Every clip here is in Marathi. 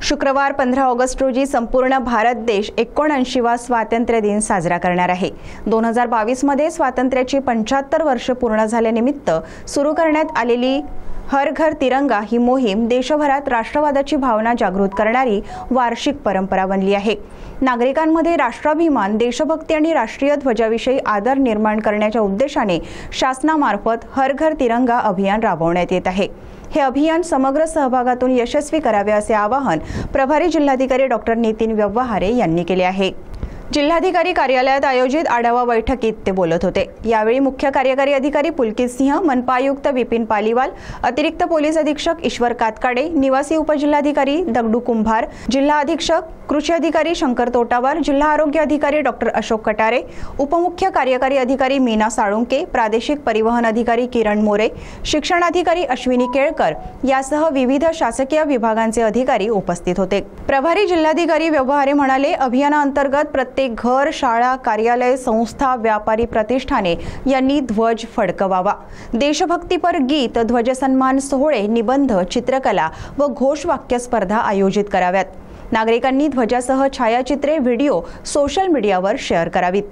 शुक्रवार 15 ऑगस्ट रोजी संपूर्ण भारत देश 79वा स्वातंत्र्य दिन साजरा करणार आहे। 2022 मध्ये स्वातंत्र्याची 75 वर्ष पूर्ण झाल्यानिमित्त सुरू करण्यात आलेली हर घर तिरंगा ही मोहीम देशभरात राष्ट्रवादाची भावना जागृत करणारी वार्षिक परंपरा बनली आहे। नागरिकांमध्ये राष्ट्राभिमान, देशभक्ती आणि राष्ट्रीय ध्वजाविषयी आदर निर्माण करण्याच्या उद्देशाने शासनामार्फत हर घर तिरंगा अभियान राबवण्यात येत आहे। हे अभियान समग्र सहभागातून यशस्वी करावे असे आवाहन प्रभारी जिल्हाधिकारी डॉ. नितीन व्यवहारे यांनी केले आहे। जिल्हाधिकारी कार्यालयात आयोजित आढावा बैठकीत ते बोलत होते। यावेळी मुख्य कार्यकारी अधिकारी पुलकित सिंह, मनपा आयुक्त विपिन पालीवाल, अतिरिक्त पोलीस अधीक्षक ईश्वर कातकाडे, निवासी उपजिल्हाधिकारी दगडू कुंभार, जिल्हा अधीक्षक कृषी अधिकारी शंकर तोटावर, जिल्हा आरोग्य अधिकारी डॉ. अशोक कटारे, उपमुख्य कार्यकारी अधिकारी मीना साळुंके, प्रादेशिक परिवहन अधिकारी किरण मोरे, शिक्षण अधिकारी अश्विनी केळकर यासह विविध शासकीय विभागांचे अधिकारी उपस्थित होते। प्रभारी जिल्हाधिकारी व्यवहारे म्हणाले, अभियानाअंतर्गत प्रत्येक घर, शाळा, कार्यालय, संस्था, व्यापारी प्रतिष्ठाने यांनी ध्वज फडकवावा। देशभक्तीपर गीत, ध्वजसन्मान सोहळे, निबंध, चित्रकला व घोषवाक्य स्पर्धा आयोजित कराव्यात। नागरिकांनी ध्वजासह छायाचित्रे, व्हिडिओ सोशल मीडियावर शेअर करावीत।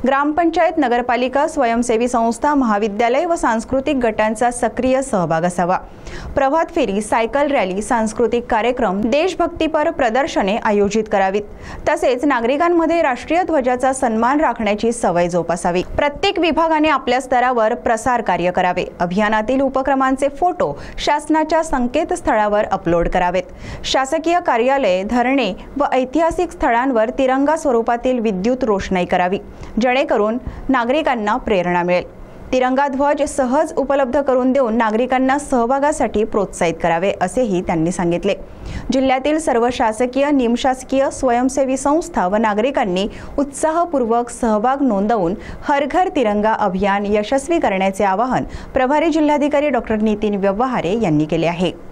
ग्रामपंचायत, नगरपालिका, स्वयंसेवी संस्था, महाविद्यालय व सांस्कृतिक गटांचा सक्रिय सहभाग असावा। प्रभात फेरी, सायकल रॅली, सांस्कृतिक कार्यक्रम, देशभक्तीपर प्रदर्शने आयोजित करावीत। तसेच नागरिकांमध्ये राष्ट्रीय ध्वजाचा सन्मान राखण्याची सवय जोपासावी। प्रत्येक विभागाने आपल्या स्तरावर प्रसार कार्य करावे। अभियानातील उपक्रमांचे फोटो शासनाच्या संकेतस्थळावर अपलोड करावेत। शासकीय कार्यालये, धरणे व ऐतिहासिक स्थळांवर तिरंगा स्वरूपातील विद्युत रोषणाई करावी, जेणेकरून नागरिकांना प्रेरणा मिळेल। तिरंगा ध्वज सहज उपलब्ध करून देऊन नागरिकांना सहभागासाठी प्रोत्साहित करावे असेही त्यांनी सांगितले। जिल्ह्यातील सर्व शासकीय, निमशासकीय, स्वयंसेवी संस्था व नागरिकांनी उत्साहपूर्वक सहभाग नोंदवून हर घर तिरंगा अभियान यशस्वी करण्याचे आवाहन प्रभारी जिल्हाधिकारी डॉ. नितीन व्यवहारे यांनी केले आहे।